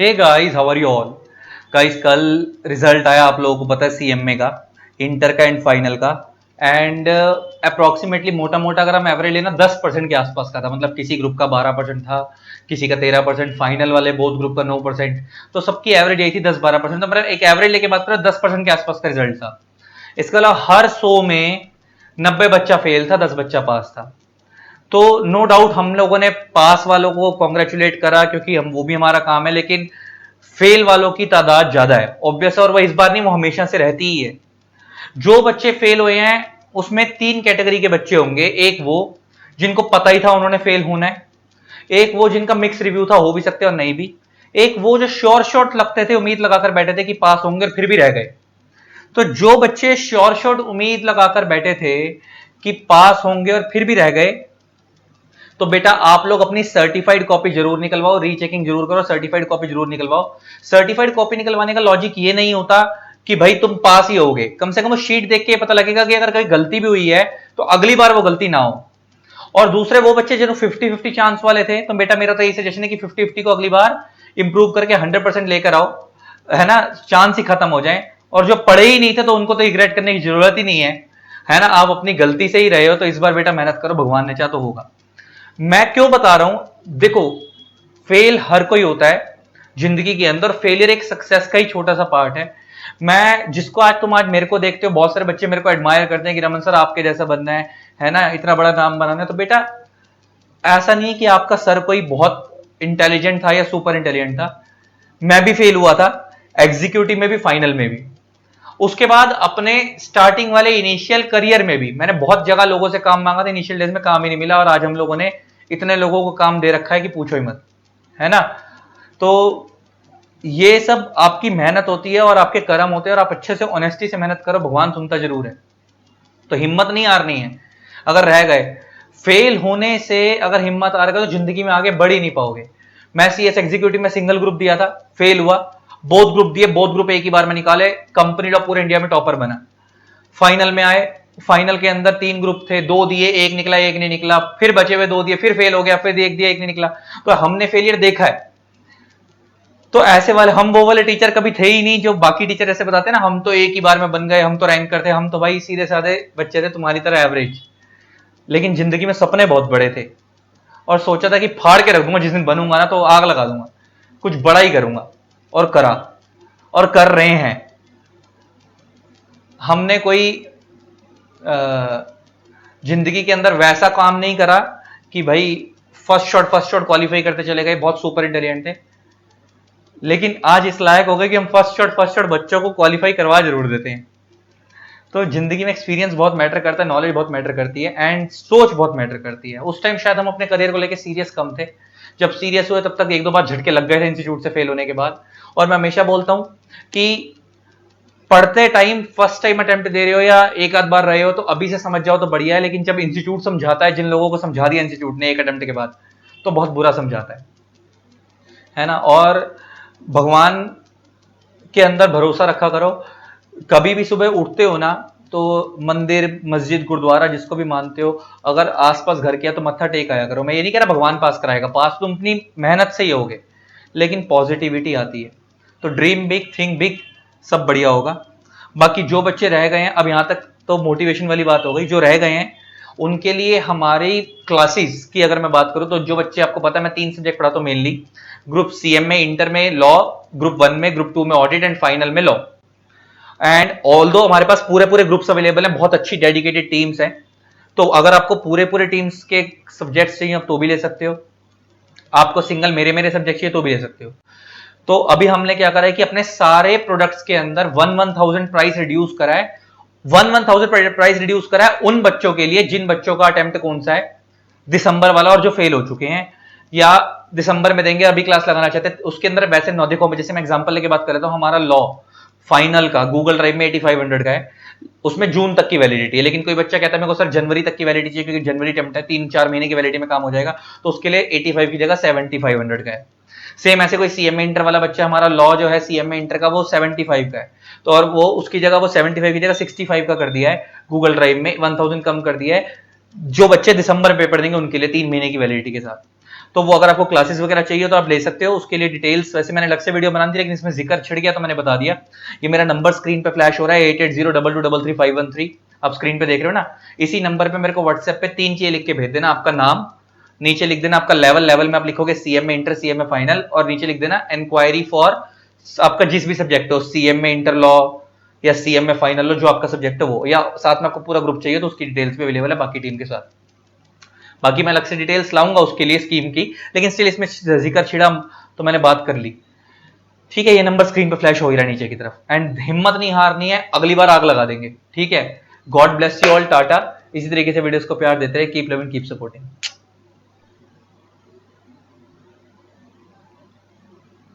Hey guys, how are you all. Guys, कल result आया, आप लोगों को पता है, सीएमए का, इंटर का एंड फाइनल का। एंड अप्रोक्सीमेटली मोटा मोटा अगर हम एवरेज लेना 10% के आसपास का था। मतलब किसी ग्रुप का 12% था, किसी का 13%, फाइनल वाले बोथ ग्रुप का 9%। तो सबकी एवरेज यही थी 10-12%। तो मतलब एक एवरेज लेके बात करें 10% के आसपास का रिजल्ट था। इसके अलावा हर 100 में 90 बच्चा फेल था, 10 बच्चा पास था। तो नो डाउट हम लोगों ने पास वालों को कॉन्ग्रेचुलेट करा, क्योंकि हम वो भी हमारा काम है। लेकिन फेल वालों की तादाद ज्यादा है, ऑब्वियस। और वह इस बार नहीं, वो हमेशा से रहती ही है। जो बच्चे फेल हुए हैं उसमें 3 कैटेगरी के बच्चे होंगे। एक वो जिनको पता ही था उन्होंने फेल होना है, एक वो जिनका मिक्स रिव्यू था, हो भी सकते और नहीं भी, एक वो जो श्योर शॉट लगते थे, उम्मीद लगाकर बैठे थे कि पास होंगे और फिर भी रह गए। तो जो बच्चे श्योर शॉट उम्मीद लगाकर बैठे थे कि पास होंगे और फिर भी रह गए, तो बेटा आप लोग अपनी सर्टिफाइड कॉपी जरूर निकलवाओ, रीचेकिंग जरूर करो, सर्टिफाइड कॉपी जरूर निकलवाओ। सर्टिफाइड कॉपी निकलवाने का लॉजिक ये नहीं होता कि भाई तुम पास ही होगे, कम से कम वो शीट देख के पता लगेगा कि अगर कहीं गलती भी हुई है तो अगली बार वो गलती ना हो। और दूसरे वो बच्चे जो 50-50 चांस वाले थे, तो बेटा मेरा तो यही सजेशन है कि 50-50 को अगली बार इंप्रूव करके 100% लेकर आओ, है ना, चांस ही खत्म हो जाए। और जो पढ़े ही नहीं थे तो उनको तो रिग्रेट करने की जरूरत ही नहीं है ना। आप अपनी गलती से ही रहे हो, तो इस बार बेटा मेहनत करो, भगवान ने चाहा तो होगा। मैं क्यों बता रहा हूं, देखो, फेल हर कोई होता है जिंदगी के अंदर। फेलियर एक सक्सेस का ही छोटा सा पार्ट है। मैं जिसको आज मेरे को देखते हो, बहुत सारे बच्चे मेरे को एडमायर करते हैं कि रमन सर आपके जैसा बनना है ना, इतना बड़ा नाम बनाना है। तो बेटा ऐसा नहीं कि आपका सर कोई बहुत इंटेलिजेंट था या सुपर इंटेलिजेंट था। मैं भी फेल हुआ था, एग्जीक्यूटिव में भी, फाइनल में भी। उसके बाद अपने स्टार्टिंग वाले इनिशियल करियर में भी मैंने बहुत जगह लोगों से काम मांगा था, इनिशियल डेज में काम ही नहीं मिला। और आज हम लोगों ने इतने लोगों को काम दे रखा है कि पूछो ही मत, है ना। तो ये सब आपकी मेहनत होती है और आपके कर्म होते हैं, और आप अच्छे से ऑनेस्टी से मेहनत करो, भगवान सुनता जरूर है। तो हिम्मत नहीं हारनी है। अगर रह गए फेल होने से, अगर हिम्मत हार गए तो जिंदगी में आगे बढ़ ही नहीं पाओगे। मैं सीएस एग्जीक्यूटिव में सिंगल ग्रुप दिया था, फेल हुआ। बोथ ग्रुप दिए, बोथ ग्रुप एक ही बार में निकाले, कंपनी लॉ पूरे इंडिया में टॉपर बना। फाइनल में आए, फाइनल के अंदर 3 ग्रुप थे, 2 दिए, एक निकला, एक नहीं निकला, फिर बचे हुए 2 दिए, फिर फेल हो गया, फिर एक दिया, एक नहीं निकला। तो हमने फेलियर देखा है। तो ऐसे वाले, हम वो वाले टीचर कभी थे ही नहीं जो बाकी टीचर ऐसे बताते हैं ना, हम तो एक ही बार में बन गए, हम तो रैंक करते। हम तो भाई सीधे साधे बच्चे थे, तुम्हारी तरह एवरेज। लेकिन जिंदगी में सपने बहुत बड़े थे, और सोचा था कि फाड़ के रख दूंगा, जिस दिन बनूंगा ना तो आग लगा दूंगा, कुछ बड़ा ही करूंगा। और करा, और कर रहे हैं। हमने कोई जिंदगी के अंदर वैसा काम नहीं करा कि भाई फर्स्ट शॉट क्वालिफाई करते चले गए, बहुत सुपर इंटेलिजेंट थे। लेकिन आज इस लायक हो गए कि हम फर्स्ट शॉट बच्चों को क्वालिफाई करवा जरूर देते हैं। तो जिंदगी में एक्सपीरियंस बहुत मैटर करता है, नॉलेज बहुत मैटर करती है, एंड सोच बहुत मैटर करती है। उस टाइम शायद हम अपने करियर को लेकर सीरियस कम थे। जब सीरियस हुए तब तक 1-2 बार झटके लग गए थे इंस्टीट्यूट से फेल होने के बाद। और मैं हमेशा बोलता हूं कि पढ़ते टाइम फर्स्ट टाइम अटेम्प्ट दे रहे हो या एक आध बार रहे हो तो अभी से समझ जाओ तो बढ़िया है। लेकिन जब इंस्टीट्यूट समझाता है, जिन लोगों को समझा दिया इंस्टीट्यूट ने एक अटेम्प्ट के बाद, तो बहुत बुरा समझाता है ना। और भगवान के अंदर भरोसा रखा करो। कभी भी सुबह उठते हो ना, तो मंदिर, मस्जिद, गुरुद्वारा, जिसको भी मानते हो, अगर आसपास घर किया तो मत्था टेक आया करो। मैं ये नहीं कह रहा भगवान पास कराएगा, पास तुम अपनी मेहनत से ही होगे, लेकिन पॉजिटिविटी आती है। तो ड्रीम बिग, थिंक बिग, सब बढ़िया होगा। बाकी जो बच्चे रह गए हैं, अब यहां तक तो मोटिवेशन वाली बात हो गई। जो रह गए हैं उनके लिए हमारी क्लासेस की अगर मैं बात करूं, तो जो बच्चे, आपको पता है मैं 3 सब्जेक्ट पढ़ाता हूं मेनली, ग्रुप सीएम में, इंटर में लॉ, ग्रुप 1 में, ग्रुप 2 में ऑडिट, एंड फाइनल में लॉ। एंड ऑल्दो हमारे पास पूरे पूरे ग्रुप्स अवेलेबल हैं, बहुत अच्छी डेडिकेटेड टीम्स हैं। तो अगर आपको पूरे पूरे टीम्स के सब्जेक्ट्स चाहिए आप तो भी ले सकते हो, आपको सिंगल मेरे मेरे सब्जेक्ट चाहिए तो भी ले सकते हो। तो अभी हमने क्या करा है कि अपने सारे प्रोडक्ट्स के अंदर 1,000 प्राइस रिड्यूस करा है। 1,000 प्राइस रिड्यूस करा है उन बच्चों के लिए जिन बच्चों का अटेम्प्ट कौन सा है, दिसंबर वाला, और जो फेल हो चुके हैं या दिसंबर में देंगे, अभी क्लास लगाना चाहते हैं। उसके अंदर वैसे 9, देखो जैसे मैं एग्जांपल लेके बात कर रहा हूं, हमारा लॉ फाइनल का गूगल ड्राइव में 8500 का है, उसमें जून तक की वैलिडिटी है। लेकिन कोई बच्चा कहता है मेरे को सर जनवरी तक की वैलिडिटी चाहिए, क्योंकि जनवरी अटेम्प्ट है, 3-4 महीने की वैलिडिटी में काम हो जाएगा, तो उसके लिए 85 की जगह 7500 का है। सेम ऐसे कोई सीएमए इंटर वाला बच्चा, हमारा लॉ जो है सीएमए इंटर का, वो 75 का है, तो और वो उसकी जगह वो 75 की जगह 65 का कर दिया है, गूगल ड्राइव में 1000 कम कर दिया है। जो बच्चे दिसंबर पेपर देंगे उनके लिए 3 महीने की वैलिडिटी के साथ। तो वो अगर आपको क्लासेस वगैरह चाहिए तो आप ले सकते हो। उसके लिए डिटेल्स वैसे मैंने अलग से वीडियो बना दी, लेकिन इसमें जिक्र छिड़ गया तो मैंने बता दिया। ये मेरा नंबर स्क्रीन पे फ्लैश हो रहा है 8802233513, आप स्क्रीन पे देख रहे हो ना। इसी नंबर पे मेरे को व्हाट्सएप पे 3 चीजें लिख के भेज देना, आपका नाम, नीचे लिख देना आपका लेवल, लेवल में आप लिखोगे सीएमए इंटर, सीएमए फाइनल, और नीचे लिख देना इंक्वायरी फॉर आपका जिस भी सब्जेक्ट हो, सीएमए इंटर लॉ या सीएमए फाइनल लॉ, जो आपका सब्जेक्ट है वो, या साथ में आपको पूरा ग्रुप चाहिए तो उसकी डिटेल्स भी अवेलेबल है बाकी टीम के साथ। बाकी मैं अलग से डिटेल्स लाऊंगा उसके लिए स्कीम की, लेकिन स्टिल इसमें जिक्र छिड़ा तो मैंने बात कर ली। ठीक है, ये नंबर स्क्रीन पे फ्लैश हो ही रहा नीचे की तरफ। एंड हिम्मत नहीं हारनी है, अगली बार आग लगा देंगे। ठीक है, God bless you all, Tata. इसी तरीके से वीडियोस को प्यार देते रहे, कीप लविंग, कीप सपोर्टिंग।